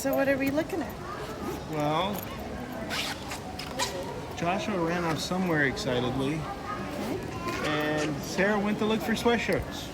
So what are we looking at? Well, Joshua ran off somewhere excitedly, and Sarah went to look for sweatshirts.